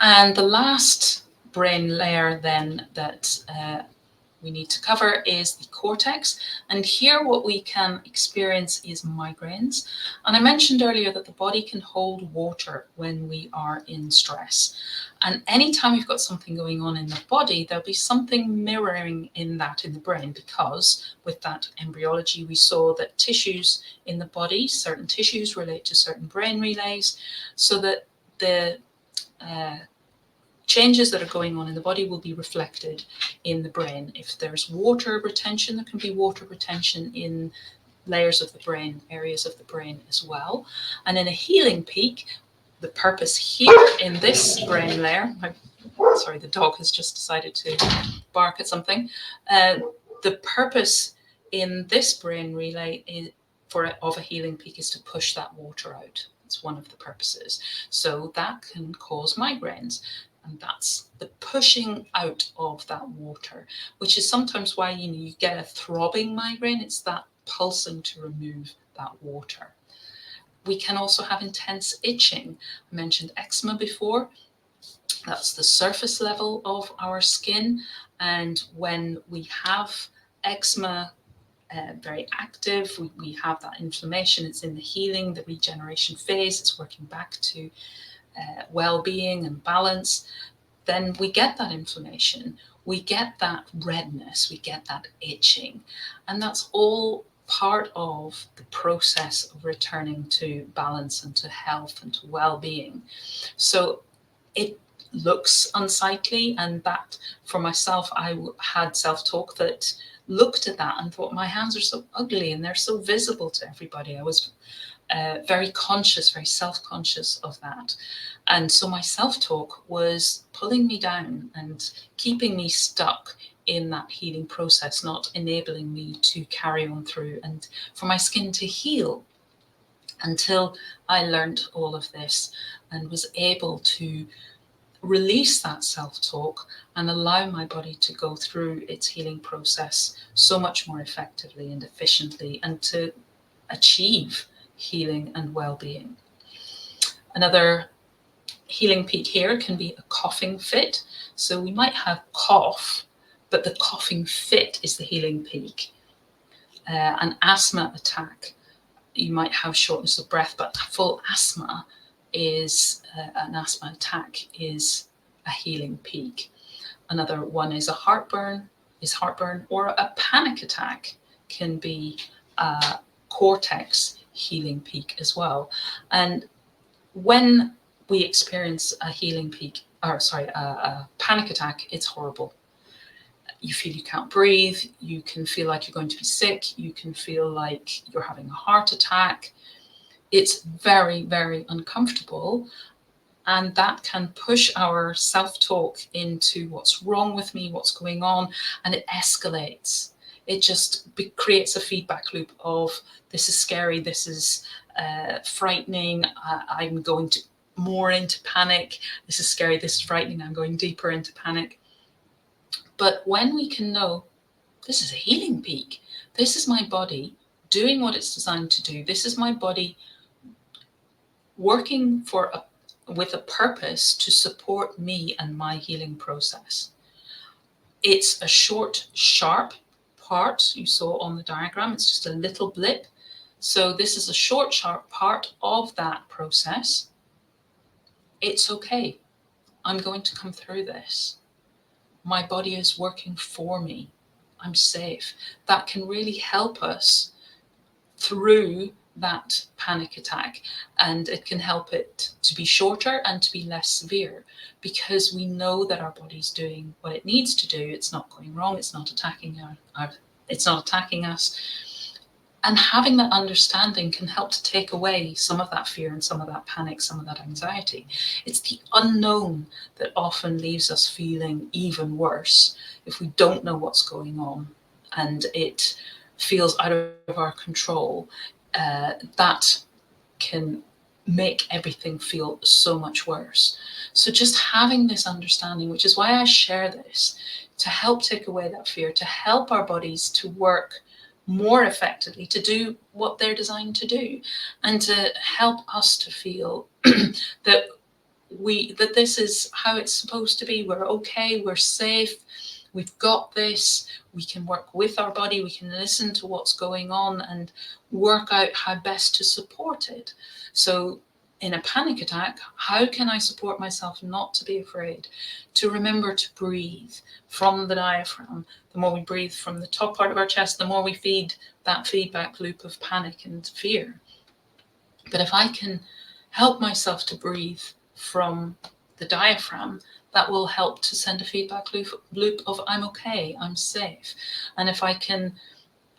And the last brain layer then that we need to cover is the cortex. And here what we can experience is migraines. And I mentioned earlier that the body can hold water when we are in stress. And anytime you've got something going on in the body, there'll be something mirroring in that in the brain, because with that embryology, we saw that tissues in the body, certain tissues relate to certain brain relays, so that the changes that are going on in the body will be reflected in the brain. If there's water retention, there can be water retention in layers of the brain, areas of the brain as well. And in a healing peak, the purpose here in this brain layer, sorry, the dog has just decided to bark at something. The purpose in this brain relay of a healing peak is to push that water out. It's one of the purposes. So that can cause migraines. And that's the pushing out of that water, which is sometimes why you get a throbbing migraine. It's that pulsing to remove that water. We can also have intense itching. I mentioned eczema before. That's the surface level of our skin. And when we have eczema very active, we have that inflammation, it's in the healing, the regeneration phase, it's working back to well-being and balance, then we get that inflammation, we get that redness, we get that itching. And that's all part of the process of returning to balance and to health and to well-being. So it looks unsightly, and that for myself, I had self-talk that looked at that and thought, my hands are so ugly and they're so visible to everybody. I was very conscious, very self-conscious of that. And so my self-talk was pulling me down and keeping me stuck in that healing process, not enabling me to carry on through and for my skin to heal, until I learned all of this and was able to release that self-talk and allow my body to go through its healing process so much more effectively and efficiently, and to achieve healing and well-being. Another healing peak here can be a coughing fit. So we might have cough, but the coughing fit is the healing peak. An asthma attack, you might have shortness of breath, but full asthma is an asthma attack is a healing peak. Another one is heartburn, or a panic attack can be a cortex healing peak as well. And when we experience a healing peak, a panic attack, it's horrible. You feel you can't breathe, you can feel like you're going to be sick, you can feel like you're having a heart attack. It's very, very uncomfortable, and that can push our self-talk into what's wrong with me, what's going on, and it escalates. It just creates a feedback loop of, this is scary, this is frightening, I'm going to more into panic, this is scary, this is frightening, I'm going deeper into panic. But when we can know, this is a healing peak, this is my body doing what it's designed to do, this is my body working with a purpose to support me and my healing process. It's a short, sharp part you saw on the diagram. It's just a little blip. So this is a short, sharp part of that process. It's okay. I'm going to come through this. My body is working for me. I'm safe. That can really help us through that panic attack, and it can help it to be shorter and to be less severe, because we know that our body's doing what it needs to do. It's not going wrong, it's not attacking us, and having that understanding can help to take away some of that fear and some of that panic, some of that anxiety. It's the unknown that often leaves us feeling even worse if we don't know what's going on and it feels out of our control. That can make everything feel so much worse. So just having this understanding, which is why I share this, to help take away that fear, to help our bodies to work more effectively, to do what they're designed to do, and to help us to feel that that this is how it's supposed to be. We're okay, we're safe, we've got this, we can work with our body, we can listen to what's going on and work out how best to support it. So in a panic attack, how can I support myself not to be afraid? To remember to breathe from the diaphragm. The more we breathe from the top part of our chest, the more we feed that feedback loop of panic and fear. But if I can help myself to breathe from the diaphragm, that will help to send a feedback loop of I'm okay, I'm safe. And if I can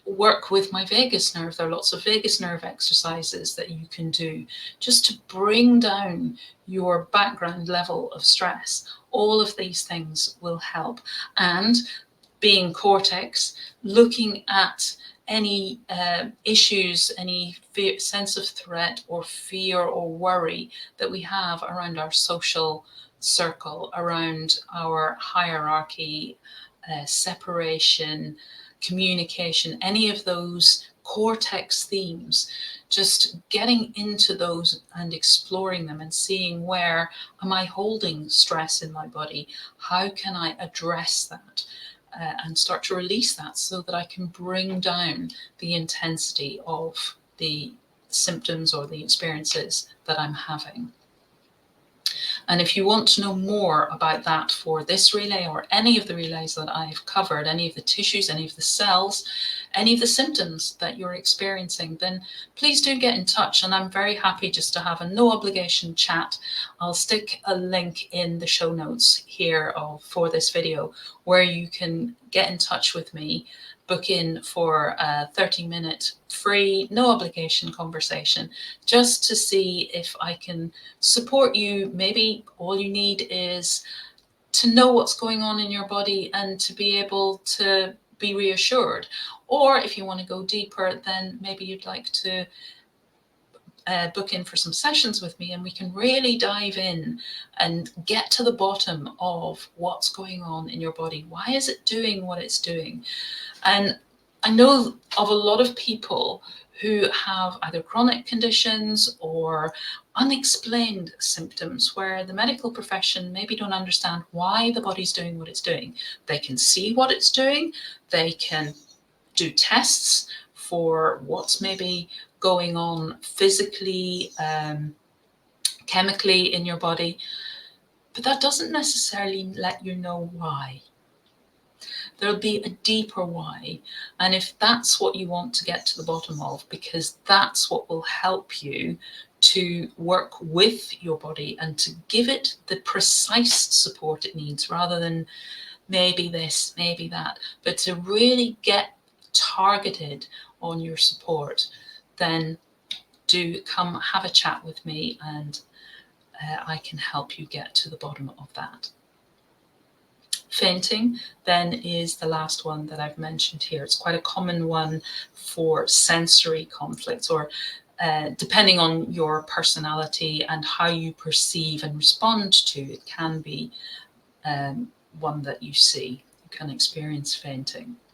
work with my vagus nerve, there are lots of vagus nerve exercises that you can do just to bring down your background level of stress. All of these things will help. And being Cortex, looking at any issues, any sense of threat or fear or worry that we have around our social circle, around our hierarchy, separation, communication, any of those Cortex themes, just getting into those and exploring them and seeing where am I holding stress in my body? How can I address that? And start to release that so that I can bring down the intensity of the symptoms or the experiences that I'm having. And if you want to know more about that for this relay or any of the relays that I've covered, any of the tissues, any of the cells, any of the symptoms that you're experiencing, then please do get in touch. And I'm very happy just to have a no obligation chat. I'll stick a link in the show notes here for this video where you can get in touch with me, book in for a 30-minute free, no obligation conversation, just to see if I can support you. Maybe all you need is to know what's going on in your body and to be able to be reassured. Or if you want to go deeper, then maybe you'd like to book in for some sessions with me and we can really dive in and get to the bottom of what's going on in your body. Why is it doing what it's doing? And I know of a lot of people who have either chronic conditions or unexplained symptoms where the medical profession maybe don't understand why the body's doing what it's doing. They can see what it's doing, they can do tests for what's maybe going on physically, chemically in your body, but that doesn't necessarily let you know why. There'll be a deeper why. And if that's what you want to get to the bottom of, because that's what will help you to work with your body and to give it the precise support it needs, rather than maybe this, maybe that, but to really get targeted on your support, then do come have a chat with me and I can help you get to the bottom of that. Fainting then is the last one that I've mentioned here. It's quite a common one for sensory conflicts, or depending on your personality and how you perceive and respond to, it can be one that you see. You can experience fainting.